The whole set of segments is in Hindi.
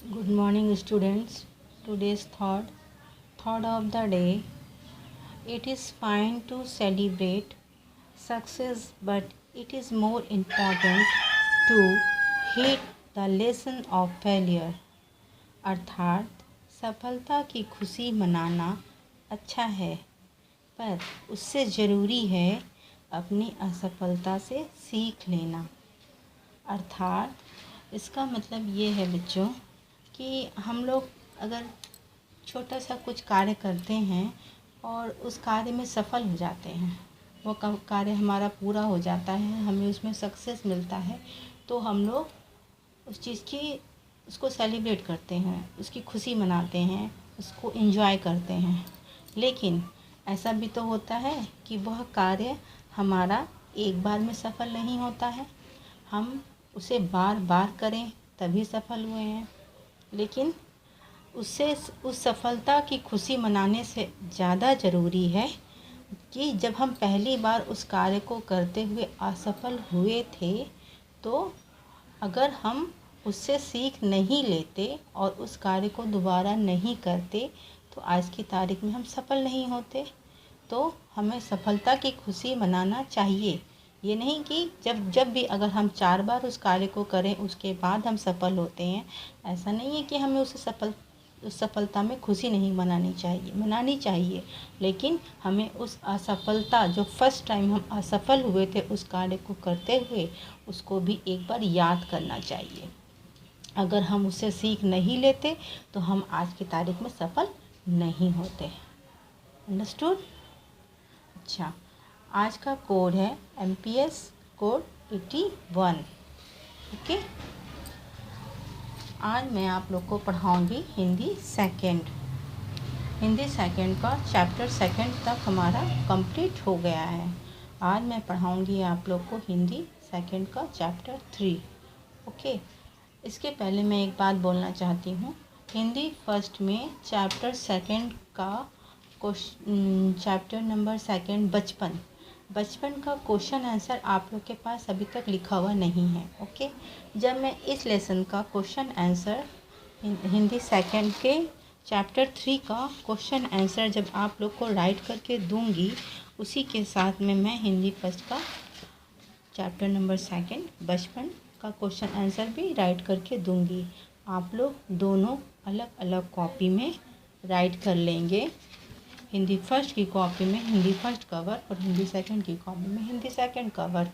Good morning, students. Today's thought of the day. It is fine to celebrate success, but it is more important to hit the lesson of failure. अर्थात सफलता की खुशी मनाना अच्छा है, पर उससे ज़रूरी है अपनी असफलता से सीख लेना। अर्थात इसका मतलब ये है बच्चों कि हम लोग अगर छोटा सा कुछ कार्य करते हैं और उस कार्य में सफल हो जाते हैं, वो कार्य हमारा पूरा हो जाता है, हमें उसमें सक्सेस मिलता है, तो हम लोग उस चीज़ की उसको सेलिब्रेट करते हैं, उसकी खुशी मनाते हैं, उसको एंजॉय करते हैं। लेकिन ऐसा भी तो होता है कि वह कार्य हमारा एक बार में सफल नहीं होता है, हम उसे बार बार करें तभी सफल हुए हैं। लेकिन उससे उस सफलता की खुशी मनाने से ज़्यादा ज़रूरी है कि जब हम पहली बार उस कार्य को करते हुए असफल हुए थे, तो अगर हम उससे सीख नहीं लेते और उस कार्य को दोबारा नहीं करते, तो आज की तारीख में हम सफल नहीं होते। तो हमें सफलता की खुशी मनाना चाहिए। ये नहीं कि जब भी अगर हम 4 बार उस कार्य को करें उसके बाद हम सफल होते हैं, ऐसा नहीं है कि हमें उस सफलता में खुशी नहीं मनानी चाहिए। लेकिन हमें उस असफलता जो फर्स्ट टाइम हम असफल हुए थे उस कार्य को करते हुए, उसको भी एक बार याद करना चाहिए। अगर हम उससे सीख नहीं लेते तो हम आज की तारीख में सफल नहीं होते। अंडरस्टूड? अच्छा, आज का कोड है MPS कोड 81। ओके, आज मैं आप लोग को पढ़ाऊंगी हिंदी सेकंड का चैप्टर सेकंड तक हमारा कंप्लीट हो गया है। आज मैं पढ़ाऊंगी आप लोग को हिंदी सेकंड का चैप्टर 3। ओके, इसके पहले मैं एक बात बोलना चाहती हूँ। हिंदी फर्स्ट में चैप्टर सेकंड का चैप्टर नंबर सेकंड बचपन का क्वेश्चन आंसर आप लोग के पास अभी तक लिखा हुआ नहीं है। ओके, जब मैं इस लेसन का क्वेश्चन आंसर हिंदी सेकंड के चैप्टर 3 का क्वेश्चन आंसर जब आप लोग को राइट करके दूंगी, उसी के साथ में मैं हिंदी फर्स्ट का चैप्टर नंबर सेकंड बचपन का क्वेश्चन आंसर भी राइट करके दूंगी। आप लोग दोनों अलग अलग कॉपी में राइट कर लेंगे। हिंदी फर्स्ट की कॉपी में हिंदी फर्स्ट का वर्क और हिंदी सेकंड की कॉपी में हिंदी सेकंड का work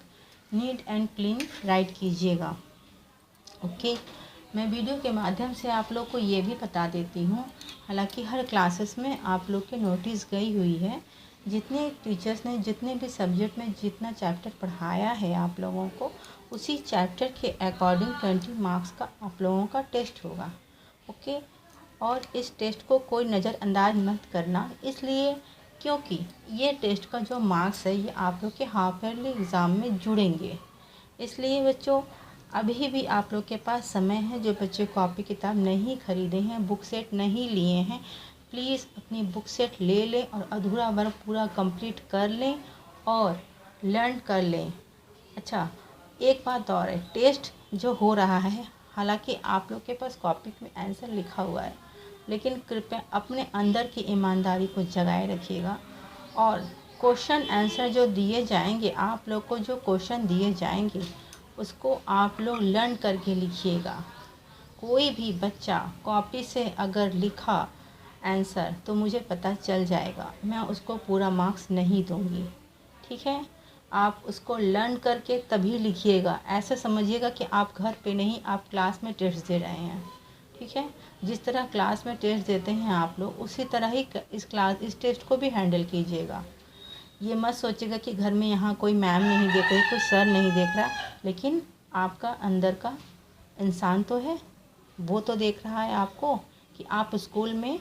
neat and clean right कीजिएगा। ओके, मैं वीडियो के माध्यम से आप लोग को ये भी बता देती हूँ, हालांकि हर क्लासेस में आप लोग के नोटिस गई हुई है, जितने टीचर्स ने जितने भी सब्जेक्ट में जितना चैप्टर पढ़ाया है आप लोगों को, उसी चैप्टर के अकॉर्डिंग 20 मार्क्स का आप लोगों का टेस्ट होगा। ओके, और इस टेस्ट को कोई नज़रअंदाज मत करना, इसलिए क्योंकि ये टेस्ट का जो मार्क्स है ये आप लोग के हाफ ईयरली एग्ज़ाम में जुड़ेंगे। इसलिए बच्चों, अभी भी आप लोग के पास समय है। जो बच्चे कॉपी किताब नहीं ख़रीदे हैं, बुक सेट नहीं लिए हैं, प्लीज़ अपनी बुक सेट ले लें और अधूरा वर्क पूरा कंप्लीट कर लें और लर्न कर लें। अच्छा, एक बात और है, टेस्ट जो हो रहा है, हालांकि आप लोग के पास कॉपी में आंसर लिखा हुआ है, लेकिन कृपया अपने अंदर की ईमानदारी को जगाए रखिएगा और क्वेश्चन आंसर जो दिए जाएंगे, आप लोग को जो क्वेश्चन दिए जाएंगे उसको आप लोग लर्न करके लिखिएगा। कोई भी बच्चा कॉपी से अगर लिखा आंसर तो मुझे पता चल जाएगा, मैं उसको पूरा मार्क्स नहीं दूंगी। ठीक है, आप उसको लर्न करके तभी लिखिएगा। ऐसा समझिएगा कि आप घर पे नहीं, आप क्लास में टेस्ट दे रहे हैं। ठीक है, जिस तरह क्लास में टेस्ट देते हैं आप लोग, उसी तरह ही इस टेस्ट को भी हैंडल कीजिएगा। ये मत सोचिएगा कि घर में यहाँ कोई मैम नहीं देख रही, कोई सर नहीं देख रहा, लेकिन आपका अंदर का इंसान तो है, वो तो देख रहा है आपको कि आप स्कूल में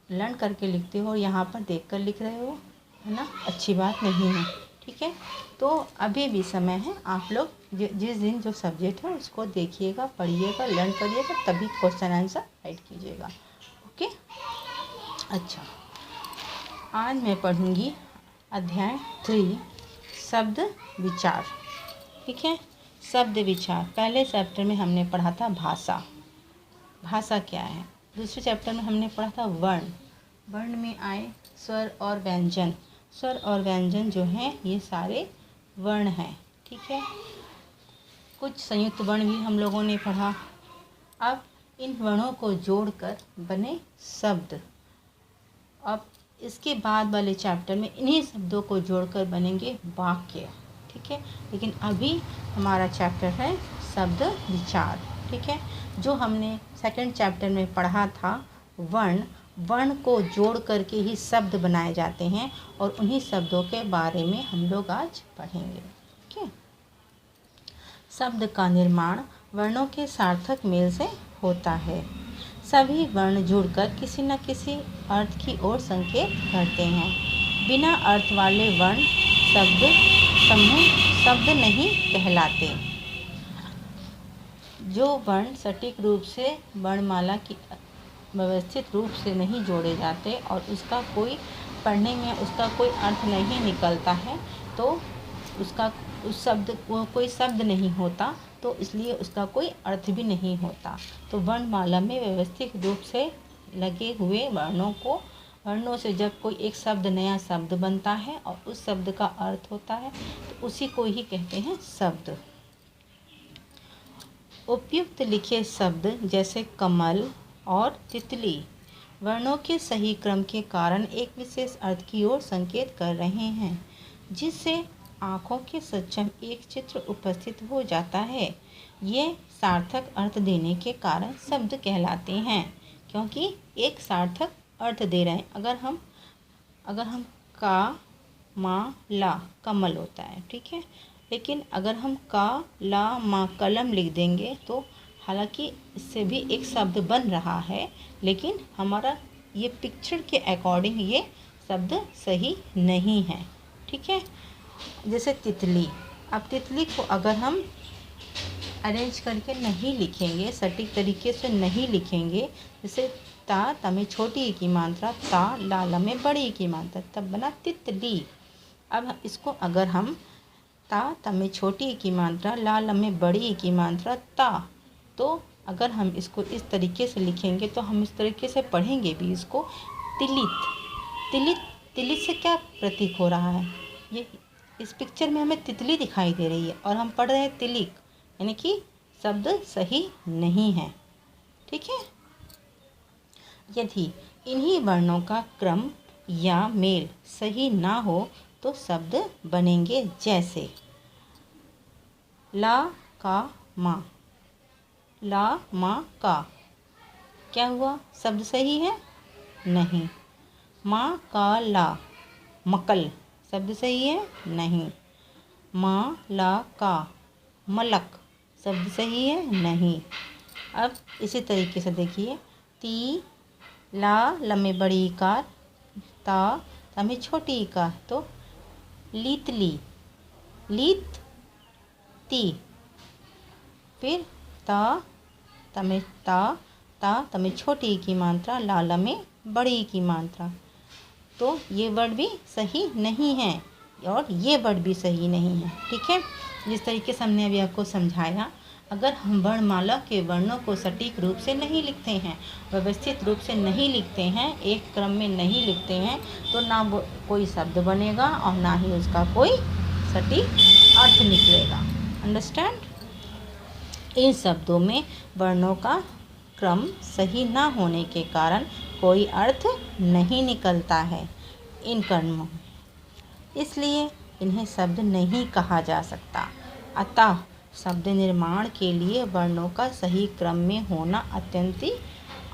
लर्न करके लिखते हो और यहाँ पर देख कर लिख रहे हो, है ना। अच्छी बात नहीं है। ठीक है, तो अभी भी समय है, आप लोग जिस दिन जो सब्जेक्ट है उसको देखिएगा, पढ़िएगा, लर्न करिएगा, तभी क्वेश्चन आंसर राइट कीजिएगा। ओके, अच्छा, आज मैं पढ़ूँगी अध्याय 3 शब्द विचार। ठीक है, शब्द विचार पहले चैप्टर में हमने पढ़ा था भाषा। भाषा क्या है। दूसरे चैप्टर में हमने पढ़ा था वर्ण। वर्ण में आए स्वर और व्यंजन। स्वर और व्यंजन जो हैं ये सारे वर्ण हैं, ठीक है। कुछ संयुक्त वर्ण भी हम लोगों ने पढ़ा। अब इन वर्णों को जोड़कर बने शब्द। अब इसके बाद वाले चैप्टर में इन्हीं शब्दों को जोड़कर बनेंगे वाक्य, ठीक है। लेकिन अभी हमारा चैप्टर है शब्द विचार, ठीक है। जो हमने सेकंड चैप्टर में पढ़ा था वर्ण, वर्ण को जोड़ करके ही शब्द बनाए जाते हैं और उन्हीं शब्दों के बारे में हम लोग आज पढ़ेंगे, ठीक है। शब्द का निर्माण वर्णों के सार्थक मेल से होता है। सभी वर्ण जुड़कर किसी न किसी अर्थ की ओर संकेत करते हैं। बिना अर्थ वाले वर्ण शब्द समूह शब्द नहीं कहलाते। जो वर्ण सटीक रूप से वर्णमाला की व्यवस्थित रूप से नहीं जोड़े जाते और उसका कोई पढ़ने में उसका कोई अर्थ नहीं निकलता है, तो उसका उस शब्द को कोई शब्द नहीं होता, तो इसलिए उसका कोई अर्थ भी नहीं होता। तो वर्णमाला में व्यवस्थित रूप से लगे हुए वर्णों से जब कोई एक शब्द नया शब्द बनता है और उस शब्द का अर्थ होता है, तो उसी को ही कहते हैं शब्द। उपयुक्त लिखे शब्द जैसे कमल और तितली वर्णों के सही क्रम के कारण एक विशेष अर्थ की ओर संकेत कर रहे हैं, जिससे आँखों के सक्षम एक चित्र उपस्थित हो जाता है। ये सार्थक अर्थ देने के कारण शब्द कहलाते हैं, क्योंकि एक सार्थक अर्थ दे रहे हैं। अगर हम का मा ला कमल होता है, ठीक है। लेकिन अगर हम का ला मा कलम लिख देंगे तो हालांकि इससे भी एक शब्द बन रहा है, लेकिन हमारा ये पिक्चर के अकॉर्डिंग ये शब्द सही नहीं है, ठीक है। जैसे तितली, अब तितली को अगर हम अरेंज करके नहीं लिखेंगे, सटीक तरीके से नहीं लिखेंगे, जैसे ता में छोटी ई की मात्रा, ता ला में बड़ी ई की मात्रा, तब बना तितली। अब इसको अगर हम ता में छोटी ई की मात्रा, ला में बड़ी ई की मात्रा ता, तो अगर हम इसको इस तरीके से लिखेंगे तो हम इस तरीके से पढ़ेंगे भी इसको तिलित। तिलित से क्या प्रतीक हो रहा है, ये इस पिक्चर में हमें तितली दिखाई दे रही है और हम पढ़ रहे हैं तिलिक, यानी कि शब्द सही नहीं है, ठीक है। यदि इन्हीं वर्णों का क्रम या मेल सही ना हो तो शब्द बनेंगे जैसे ला का मा, ला मा का। क्या हुआ, शब्द सही है नहीं। मा का ला मकल, शब्द सही है नहीं। मा ला का मलक, शब्द सही है नहीं। अब इसी तरीके से देखिए, ती ला लम्बे बड़ी इकार, ता में छोटी इकार, तो लीतली, लीत ती। फिर ता में छोटी ई की मात्रा, ला में बड़ी ई की मात्रा, तो ये वर्ड भी सही नहीं है और ये वर्ड भी सही नहीं है, ठीक है। जिस तरीके से हमने अभी आपको समझाया, अगर हम वर्णमाला के वर्णों को सटीक रूप से नहीं लिखते हैं, व्यवस्थित रूप से नहीं लिखते हैं, एक क्रम में नहीं लिखते हैं, तो ना वो कोई शब्द बनेगा और ना ही उसका कोई सटीक अर्थ निकलेगा। अंडरस्टैंड। इन शब्दों में वर्णों का क्रम सही ना होने के कारण कोई अर्थ नहीं निकलता है इन कर्मों, इसलिए इन्हें शब्द नहीं कहा जा सकता। अतः शब्द निर्माण के लिए वर्णों का सही क्रम में होना अत्यंत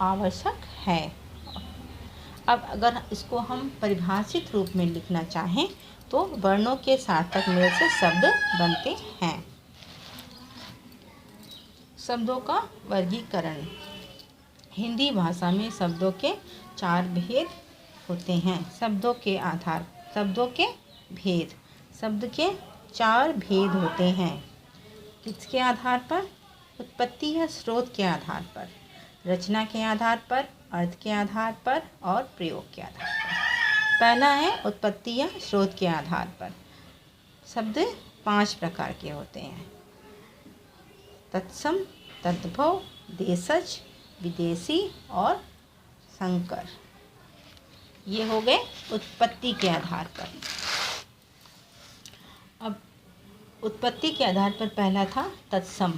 आवश्यक है। अब अगर इसको हम परिभाषित रूप में लिखना चाहें तो वर्णों के सार्थक मेल से शब्द बनते हैं। शब्दों का वर्गीकरण। हिंदी भाषा में शब्दों के 4 भेद होते हैं। शब्दों के भेद, शब्द के 4 भेद होते हैं। किसके आधार पर? उत्पत्ति या स्रोत के आधार पर, रचना के आधार पर, अर्थ के आधार पर और प्रयोग के आधार पर। पहला है उत्पत्ति या स्रोत के आधार पर। शब्द 5 प्रकार के होते हैं। तत्सम, तद्भव, देशज, विदेशी और संकर। ये हो गए उत्पत्ति के आधार पर। अब उत्पत्ति के आधार पर पहला था तत्सम।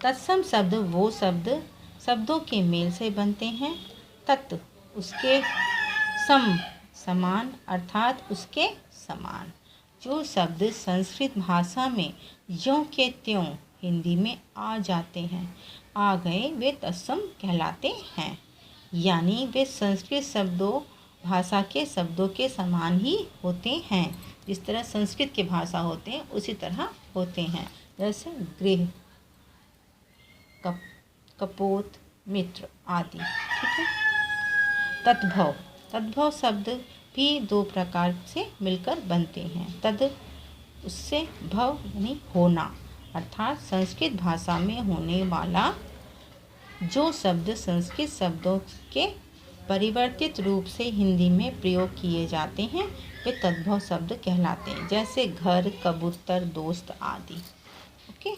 तत्सम शब्द वो शब्दों के मेल से बनते हैं। तत् उसके, सम समान अर्थात उसके समान। जो शब्द संस्कृत भाषा में ज्यों के त्यों हिंदी में आ जाते हैं, आ गए, वे तत्सम कहलाते हैं। यानी वे संस्कृत शब्दों भाषा के शब्दों के समान ही होते हैं। जिस तरह संस्कृत के भाषा होते हैं उसी तरह होते हैं। जैसे गृह, कपोत, मित्र आदि। ठीक है। तद्भव। तद्भव शब्द भी दो प्रकार से मिलकर बनते हैं। तद उससे, भव यानी होना, अर्थात संस्कृत भाषा में होने वाला जो शब्द संस्कृत शब्दों के परिवर्तित रूप से हिंदी में प्रयोग किए जाते हैं वे तद्भव शब्द कहलाते हैं। जैसे घर, कबूतर, दोस्त आदि। ओके।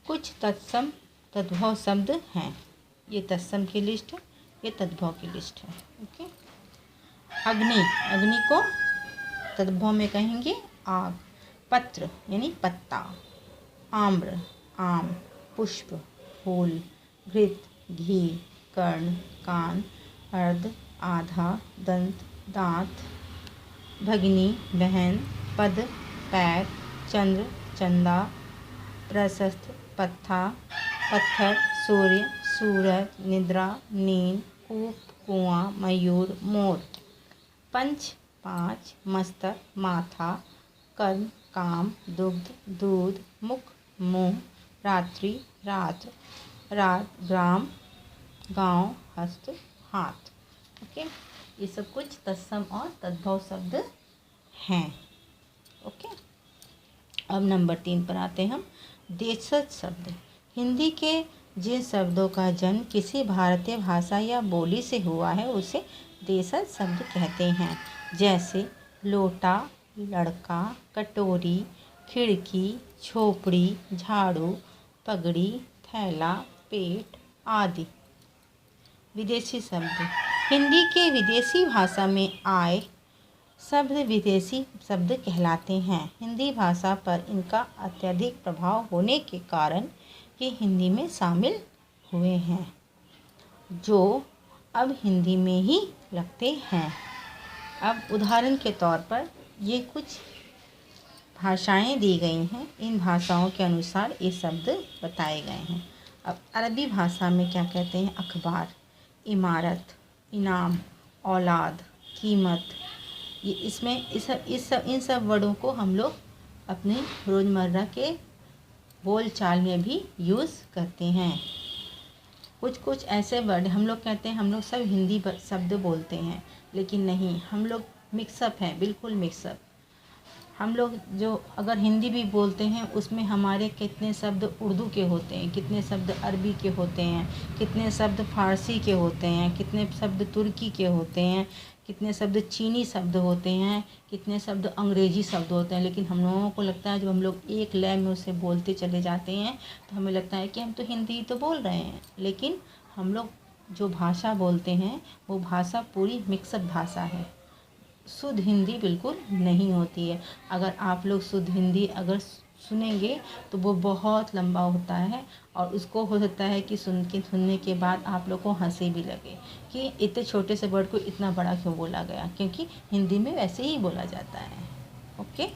कुछ तत्सम तद्भव शब्द हैं। ये तत्सम की लिस्ट है, ये तद्भव की लिस्ट है। ओके। अग्नि, अग्नि को तद्भव में कहेंगे आग। पत्र यानी पत्ता। आम्र, आम। पुष्प, फूल। घृत, घी। कर्ण, कान। अर्ध, आधा। दंत, दांत। भगिनी, बहन। पद, पैर। चंद्र, चंदा। प्रशस्त, पत्था। पत्थर, सूर्य, सूरज। निद्रा, नींद। कूप, कुआं। मयूर, मोर। पंच, पाँच। मस्तक, माथा। कर्म, काम। दुग्ध, दूध। मुख, मुंह। रात्रि, रात्र। रात, ग्राम, गांव। हस्त, हाथ। ओके। ये सब कुछ तत्सम और तद्भव शब्द हैं। ओके। अब नंबर 3 पर आते हैं हम। देशज शब्द। हिंदी के जिन शब्दों का जन्म किसी भारतीय भाषा या बोली से हुआ है उसे देशज शब्द कहते हैं। जैसे लोटा, लड़का, कटोरी, खिड़की, झोपड़ी, झाड़ू, पगड़ी, थैला, पेट आदि। विदेशी शब्द। हिंदी के विदेशी भाषा में आए शब्द विदेशी शब्द कहलाते हैं। हिंदी भाषा पर इनका अत्यधिक प्रभाव होने के कारण ये हिंदी में शामिल हुए हैं, जो अब हिंदी में ही लगते हैं। अब उदाहरण के तौर पर ये कुछ भाषाएं दी गई हैं। इन भाषाओं के अनुसार ये शब्द बताए गए हैं। अब अरबी भाषा में क्या कहते हैं? अखबार, इमारत, इनाम, औलाद, कीमत। ये इसमें इन सब वर्डों को हम लोग अपने रोज़मर्रा के बोल चाल में भी यूज़ करते हैं। कुछ ऐसे वर्ड हम लोग कहते हैं हम लोग सब हिंदी शब्द बोलते हैं, लेकिन नहीं, हम लोग मिक्सअप हैं, बिल्कुल मिक्सअप। हम लोग जो अगर हिंदी भी बोलते हैं उसमें हमारे कितने शब्द उर्दू के होते हैं, कितने शब्द अरबी के होते हैं, कितने शब्द फारसी के होते हैं, कितने शब्द तुर्की के होते हैं, कितने शब्द चीनी शब्द होते हैं, कितने शब्द अंग्रेजी शब्द होते हैं। लेकिन हम लोगों को लगता है जब हम लोग एक लय में उसे बोलते चले जाते हैं तो हमें लगता है कि हम तो हिंदी तो बोल रहे हैं, लेकिन हम लोग जो भाषा बोलते हैं वो भाषा पूरी मिक्सअप भाषा है। शुद्ध हिंदी बिल्कुल नहीं होती है। अगर आप लोग शुद्ध हिंदी अगर सुनेंगे तो वो बहुत लंबा होता है और उसको हो सकता है कि सुनने के बाद आप लोग को हंसी भी लगे कि इतने छोटे से वर्ड को इतना बड़ा क्यों बोला गया, क्योंकि हिंदी में वैसे ही बोला जाता है। ओके।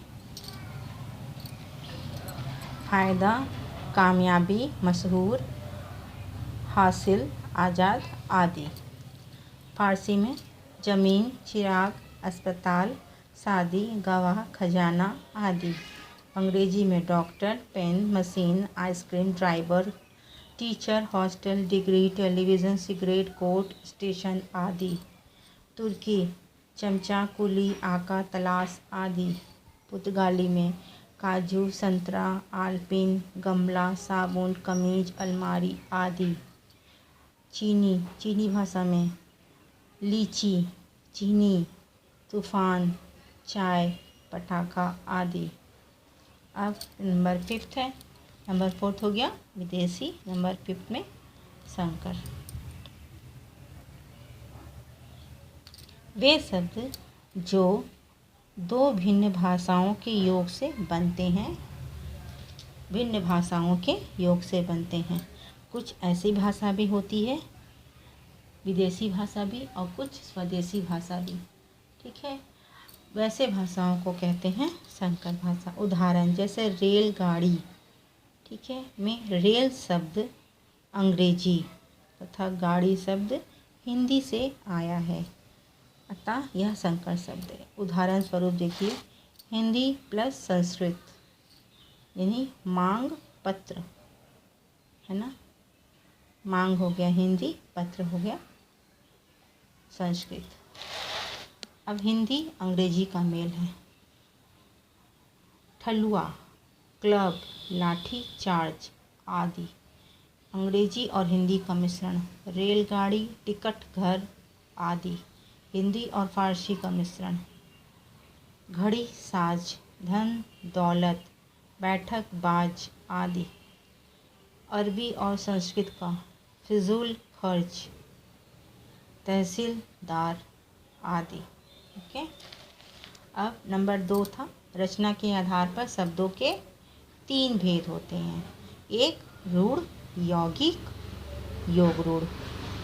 फ़ायदा, कामयाबी, मशहूर, हासिल, आज़ाद आदि। फारसी में ज़मीन, चिराग, अस्पताल, शादी, गवाह, खजाना आदि। अंग्रेजी में doctor, pen, machine, ice cream, driver, teacher, hostel, degree, television, cigarette, court, station आदि। तुर्की चमचा, कुली, आका, तलाश आदि। पुर्तगाली में काजू, संतरा, आलपिन, गमला, साबुन, कमीज, अलमारी आदि। चीनी भाषा में लीची, चीनी, तूफ़ान, चाय, पटाखा आदि। अब नंबर 5 है नंबर 4 हो गया विदेशी, नंबर 5 में संकर। वे शब्द जो दो भिन्न भाषाओं के योग से बनते हैं, भिन्न भाषाओं के योग से बनते हैं। कुछ ऐसी भाषा भी होती है, विदेशी भाषा भी, और कुछ स्वदेशी भाषा भी, ठीक है। वैसे भाषाओं को कहते हैं संकर भाषा। उदाहरण जैसे रेलगाड़ी, ठीक है, में रेल शब्द अंग्रेजी तथा गाड़ी शब्द हिंदी से आया है, अतः यह संकर शब्द है। उदाहरण स्वरूप देखिए, हिंदी प्लस संस्कृत यानी मांग पत्र, है ना। मांग हो गया हिंदी, पत्र हो गया संस्कृत। अब हिंदी अंग्रेजी का मेल है। ठलुआ, क्लब, लाठी चार्ज आदि अंग्रेजी और हिंदी का मिश्रण। रेलगाड़ी, टिकट घर आदि हिंदी और फारसी का मिश्रण। घड़ी, साज, धन, दौलत, बैठक, बाज आदि अरबी और संस्कृत का। फिजूल खर्च, तहसीलदार आदि, ओके। अब नंबर 2 था, रचना के आधार पर शब्दों के 3 भेद होते हैं। एक रूढ़, यौगिक, योग रूढ़।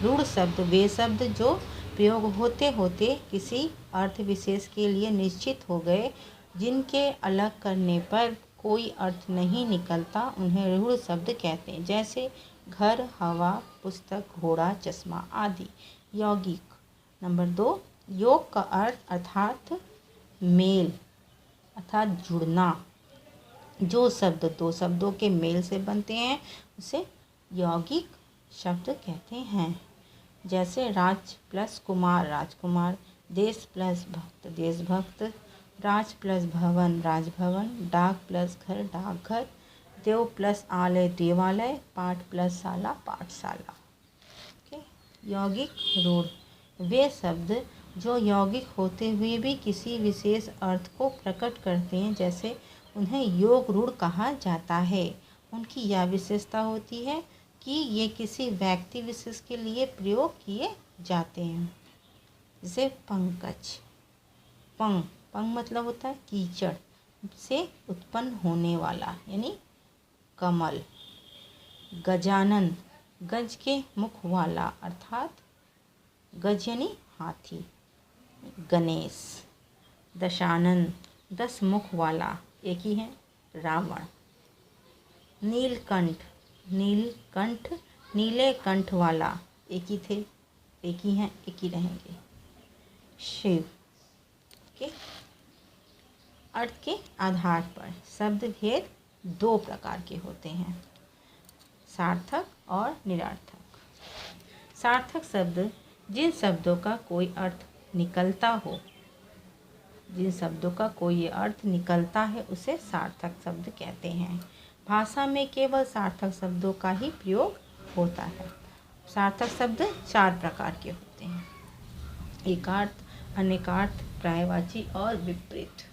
रूढ़ शब्द वे शब्द जो प्रयोग होते होते किसी अर्थ विशेष के लिए निश्चित हो गए, जिनके अलग करने पर कोई अर्थ नहीं निकलता, उन्हें रूढ़ शब्द कहते हैं। जैसे घर, हवा, पुस्तक, घोड़ा, चश्मा आदि। यौगिक नंबर 2, योग का अर्थ अर्थात मेल अर्थात जुड़ना। जो शब्द दो शब्दों के मेल से बनते हैं उसे यौगिक शब्द कहते हैं। जैसे राज प्लस कुमार राजकुमार, देश प्लस भक्त देशभक्त, राज प्लस भवन राजभवन, डाक प्लस घर डाकघर, देव प्लस आलय देवालय, पाठ प्लस शाला पाठशाला। ओके। यौगिक रूढ़ वे शब्द जो यौगिक होते हुए भी किसी विशेष अर्थ को प्रकट करते हैं, जैसे उन्हें योग रूढ़ कहा जाता है। उनकी यह विशेषता होती है कि ये किसी व्यक्ति विशेष के लिए प्रयोग किए जाते हैं। जैसे पंकज, पंग मतलब होता है कीचड़ से उत्पन्न होने वाला यानी कमल। गजानन, गज के मुख वाला अर्थात गज यानी हाथी। गणेश। दशानन, 10 मुख वाला, एक ही है रावण। नीलकंठ, नीलकंठ नीले कंठ वाला, एक ही थे, एक ही हैं, एक ही रहेंगे। शिव के अर्थ के आधार पर शब्द भेद 2 प्रकार के होते हैं, सार्थक और निरर्थक। सार्थक शब्द जिन शब्दों का कोई अर्थ निकलता हो, जिन शब्दों का कोई अर्थ निकलता है उसे सार्थक शब्द कहते हैं। भाषा में केवल सार्थक शब्दों का ही प्रयोग होता है। सार्थक शब्द 4 प्रकार के होते हैं, एकार्थ, अनेकार्थ, पर्यायवाची और विपरीत।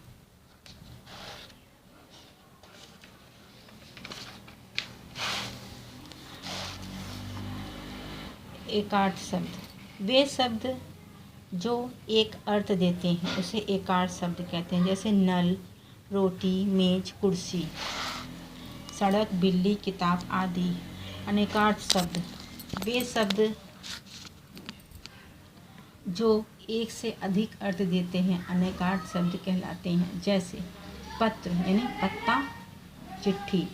एकार्थ शब्द वे शब्द जो एक अर्थ देते हैं उसे एकार्थ शब्द कहते हैं। जैसे नल, रोटी, मेज, कुर्सी, सड़क, बिल्ली, किताब आदि। अनेकार्थ शब्द वे शब्द जो एक से अधिक अर्थ देते हैं अनेकार्थ शब्द कहलाते हैं। जैसे पत्र यानी पत्ता, चिट्ठी,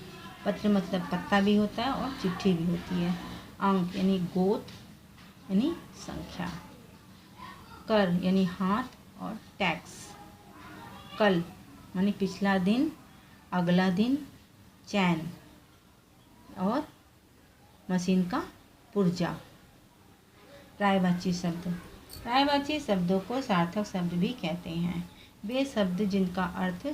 पत्र मतलब पत्ता भी होता है और चिट्ठी भी होती है। अंक यानी गोत यानी संख्या। कर यानी हाथ और टैक्स। कल यानी पिछला दिन, अगला दिन। चैन और मशीन का पुर्जा। पर्यायवाची शब्द पर्यायवाची शब्दों को सार्थक शब्द भी कहते हैं। वे शब्द जिनका अर्थ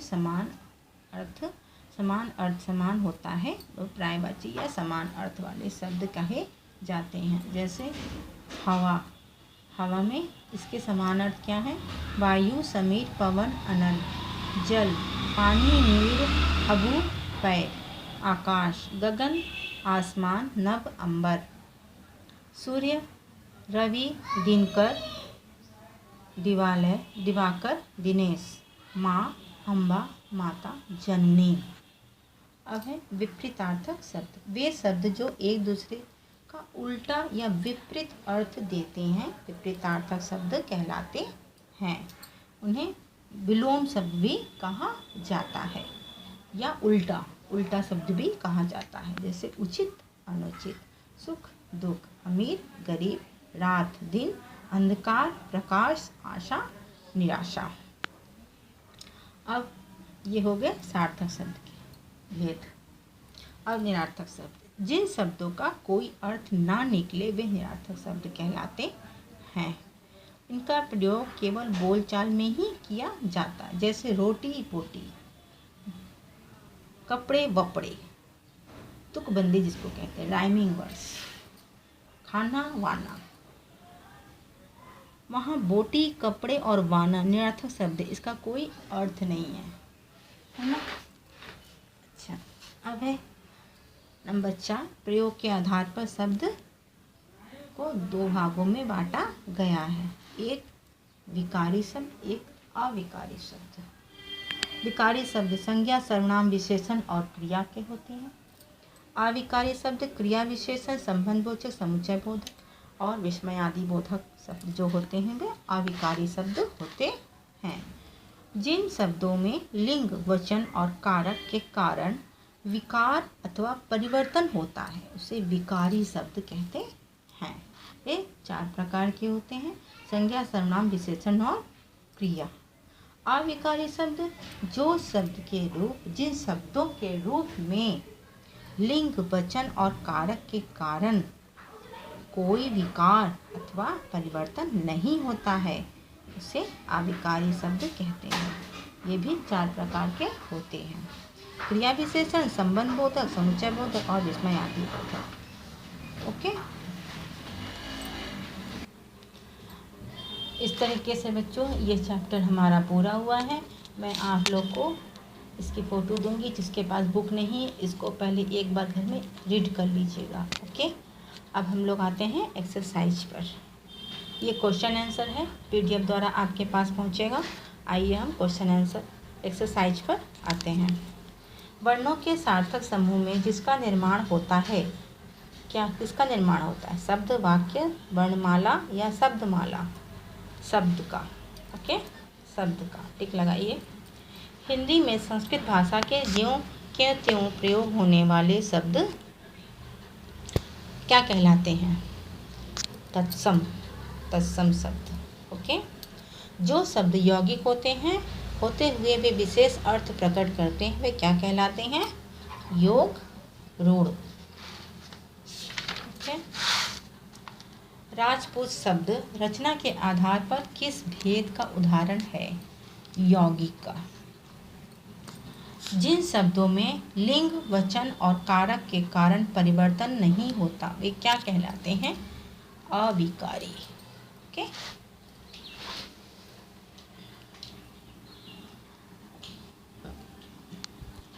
समान होता है वो पर्यायवाची या समान अर्थ वाले शब्द कहे जाते हैं। जैसे हवा, हवा में इसके समान अर्थ क्या है? वायु, समीर, पवन, अनल। जल, पानी, नीर, हबू, पेय। आकाश, गगन, आसमान, नभ, अंबर। सूर्य, रवि, दिनकर, दिवालय, दिवाकर, दिनेश। माँ, अम्बा, माता, जननी। अब है विपरीतार्थक शब्द। वे शब्द जो एक दूसरे का उल्टा या विपरीत अर्थ देते हैं विपरीतार्थक शब्द कहलाते हैं। उन्हें विलोम शब्द भी कहा जाता है या उल्टा शब्द भी कहा जाता है, जैसे उचित, अनुचित, सुख, दुख, अमीर, गरीब, रात, दिन, अंधकार, प्रकाश, आशा, निराशा। अब ये हो गए सार्थक शब्द के भेद। अब निरार्थक शब्द। जिन शब्दों का कोई अर्थ ना निकले वे निरार्थक शब्द कहलाते हैं। इनका प्रयोग केवल बोलचाल में ही किया जाता है, जैसे रोटी, पोटी, कपड़े, वपड़े, तुकबंदी जिसको कहते हैं, राइमिंग वर्ड्स, खाना, वाना। वहाँ बोटी, कपड़े और वाना निरर्थक शब्द है, इसका कोई अर्थ नहीं है ना। अच्छा, अब है नंबर 4। प्रयोग के आधार पर शब्द को 2 भागों में बांटा गया है। एक विकारी शब्द, एक अविकारी शब्द। विकारी शब्द संज्ञा, सर्वनाम, विशेषण और क्रिया के होते हैं। अविकारी शब्द क्रिया, विशेषण, संबंधबोधक, समुच्चयबोधक और विस्मयादिबोधक शब्द जो होते हैं वे अविकारी शब्द होते हैं। जिन शब्दों में लिंग, वचन और कारक के कारण विकार अथवा परिवर्तन होता है उसे विकारी शब्द कहते हैं। ये 4 प्रकार के होते हैं, संज्ञा, सर्वनाम, विशेषण और क्रिया। अविकारी शब्द जो शब्द के रूप, जिन शब्दों के रूप में लिंग, वचन और कारक के कारण कोई विकार अथवा परिवर्तन नहीं होता है उसे अविकारी शब्द कहते हैं। ये भी 4 प्रकार के होते हैं, क्रिया विशेषण, संबंध बोधक, समुच्चय बोधक और विस्मयादि बोधक। ओके, इस तरीके से बच्चों ये चैप्टर हमारा पूरा हुआ है। मैं आप लोग को इसकी फ़ोटो दूंगी, जिसके पास बुक नहीं इसको पहले एक बार घर में रीड कर लीजिएगा। ओके, अब हम लोग आते हैं एक्सरसाइज पर। ये क्वेश्चन आंसर है, PDF द्वारा आपके पास पहुंचेगा। आइए हम क्वेश्चन आंसर एक्सरसाइज पर आते हैं। वर्णों के सार्थक समूह में जिसका निर्माण होता है, क्या किसका निर्माण होता है? शब्द, वाक्य, वर्णमाला या शब्दमाला? शब्द का। ओके, शब्द का टिक लगाइए। हिंदी में संस्कृत भाषा के ज्यों के त्यों प्रयोग होने वाले शब्द क्या कहलाते हैं? तत्सम, तत्सम शब्द। ओके, जो शब्द यौगिक होते हुए वे विशेष अर्थ प्रकट करते हैं वे क्या कहलाते हैं? योग रूढ़। ओके, राजपूत शब्द रचना के आधार पर किस भेद का उदाहरण है? यौगिक का। जिन शब्दों में लिंग, वचन और कारक के कारण परिवर्तन नहीं होता वे क्या कहलाते हैं? अविकारी। ओके,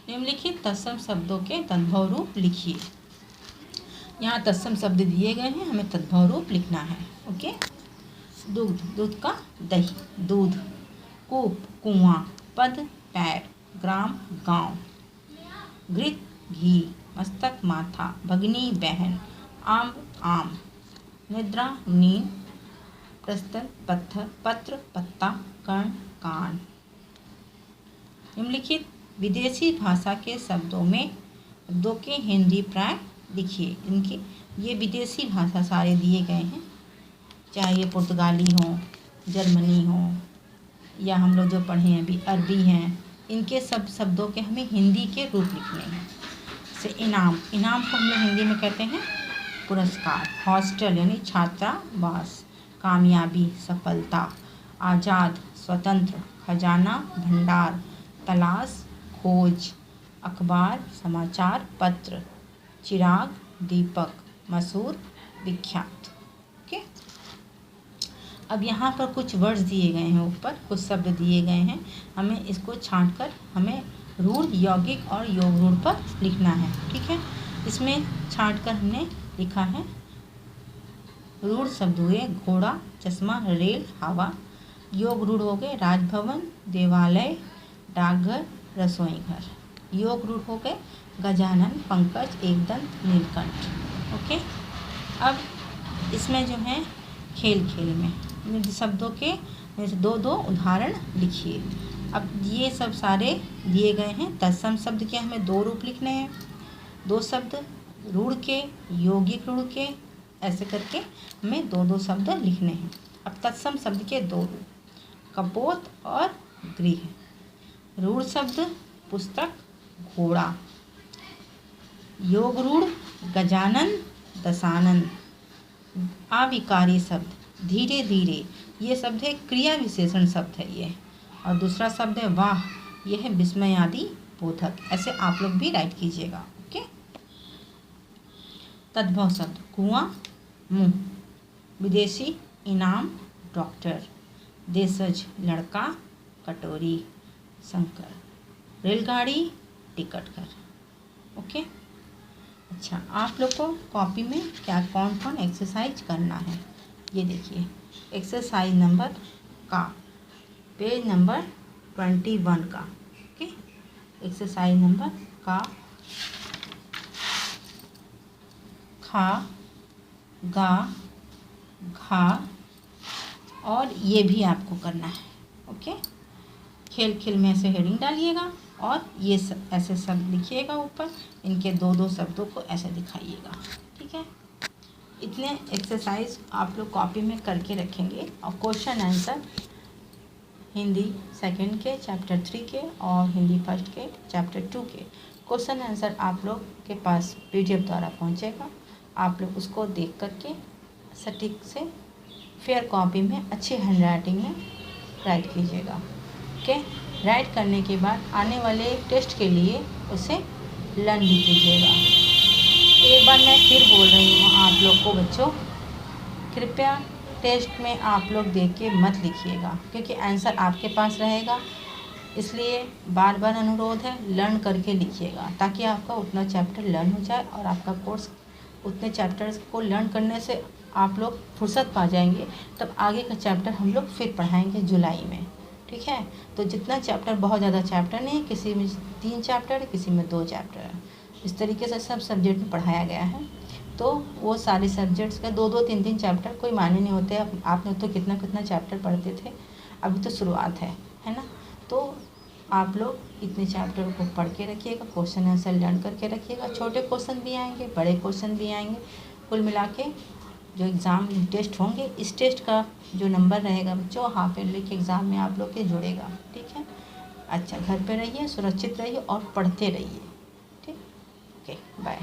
निम्नलिखित तत्सम शब्दों के तद्भव रूप लिखिए। यहाँ तत्सम शब्द दिए गए हैं, हमें तद्भव रूप लिखना है। ओके, दूध, दूध का दही, दूध। कूप, कुआं। पद, पैर। ग्राम, गांव। घृत, घी। मस्तक, माथा। भगनी, बहन। आम, आम। निद्रा, नींद। प्रस्तर, पत्थर। पत्र, पत्ता। कर्ण, कान। निम्नलिखित विदेशी भाषा के शब्दों में शब्दों के हिंदी प्राय लिखिए। इनकी ये विदेशी भाषा सारे दिए गए हैं, चाहे ये पुर्तगाली हो, जर्मनी हो या हम लोग जो पढ़े हैं अभी अरबी हैं, इनके सब शब्दों के हमें हिंदी के रूप लिखने हैं। जैसे इनाम, इनाम को हम लोग हिंदी में कहते हैं पुरस्कार। हॉस्टल यानी छात्रावास। कामयाबी, सफलता। आज़ाद, स्वतंत्र। खजाना, भंडार। तलाश, खोज। अखबार, समाचार पत्र। चिराग, दीपक। मशहूर, विख्यात। ओके, अब यहाँ पर कुछ वर्ड्स दिए गए हैं, ऊपर कुछ शब्द दिए गए हैं, हमें इसको छांट कर हमें रूढ़, यौगिक और योग रूढ़ पर लिखना है। ठीक है, इसमें छांट कर हमने लिखा है। रूढ़ शब्द हुए घोड़ा, चश्मा, रेल, हवा। योग रूढ़ हो गए राजभवन, देवालय, डाकघर, रसोई घर। योग रूढ़ हो गए गजानन, पंकज, एकदंत, नीलकंठ। ओके, अब इसमें जो है खेल खेल में शब्दों के दो दो उदाहरण लिखिए। अब ये सब सारे दिए गए हैं। तत्सम शब्द के हमें 2 रूप लिखने हैं, 2 शब्द रूढ़ के, यौगिक रूढ़ के, ऐसे करके हमें 2-2 शब्द लिखने हैं। अब तत्सम शब्द के 2 रूप, कपोत और गृह। रूढ़ शब्द पुस्तक, घोड़ा। योग रूढ़ गजानन, दशानन। अविकारी शब्द धीरे धीरे, ये शब्द है क्रिया विशेषण शब्द है ये। और दूसरा शब्द है वाह, यह है विस्मयादि बोधक। ऐसे आप लोग भी राइट कीजिएगा। ओके, तद्भव शब्द कुआं, मुंह। विदेशी इनाम, डॉक्टर। देशज लड़का, कटोरी, शंकर। रेलगाड़ी, टिकट घर। ओके, अच्छा, आप लोग को कॉपी में क्या कौन कौन एक्सरसाइज करना है ये देखिए। एक्सरसाइज नंबर का पेज नंबर 21 का। ओके, एक्सरसाइज नंबर का खा, गा, घा और ये भी आपको करना है। ओके, खेल खेल में ऐसे हेडिंग डालिएगा और ये सब ऐसे शब्द लिखिएगा ऊपर, इनके 2-2 शब्दों को ऐसे दिखाइएगा। ठीक है, इतने एक्सरसाइज आप लोग कॉपी में करके रखेंगे। और क्वेश्चन आंसर हिंदी सेकंड के चैप्टर 3 के और हिंदी फर्स्ट के चैप्टर 2 के क्वेश्चन आंसर आप लोग के पास PDF द्वारा पहुंचेगा। आप लोग उसको देख करके सटीक से फेयर कॉपी में अच्छी हैंडराइटिंग में राइट कीजिएगा। ओके, राइट करने के बाद आने वाले टेस्ट के लिए उसे लर्न भी कीजिएगा। एक बार मैं फिर बोल रही हूँ आप लोग को बच्चों, कृपया टेस्ट में आप लोग देख के मत लिखिएगा, क्योंकि आंसर आपके पास रहेगा। इसलिए बार बार अनुरोध है, लर्न करके लिखिएगा, ताकि आपका उतना चैप्टर लर्न हो जाए और आपका कोर्स उतने चैप्टर्स को लर्न करने से आप लोग फुर्सत पा जाएंगे। तब आगे का चैप्टर हम लोग फिर पढ़ाएंगे जुलाई में। ठीक है, तो जितना चैप्टर, बहुत ज़्यादा चैप्टर नहीं, किसी में 3 चैप्टर, किसी में 2 चैप्टर, इस तरीके से सब सब्जेक्ट में पढ़ाया गया है। तो वो सारे सब्जेक्ट्स का 2-2, 3-3 चैप्टर कोई मायने नहीं होते। आपने तो कितना कितना चैप्टर पढ़ते थे, अभी तो शुरुआत है ना। तो आप लोग इतने चैप्टर को पढ़ के रखिएगा, क्वेश्चन आंसर लर्न करके रखिएगा। छोटे क्वेश्चन भी आएंगे, बड़े क्वेश्चन भी आएंगे। कुल मिला के जो एग्ज़ाम टेस्ट होंगे, इस टेस्ट का जो नंबर रहेगा बच्चों, हाफ ईयरली के एग्ज़ाम में आप लोग के जुड़ेगा। ठीक है, अच्छा, घर पे रहिए, सुरक्षित रहिए और पढ़ते रहिए। ठीक, ओके, बाय।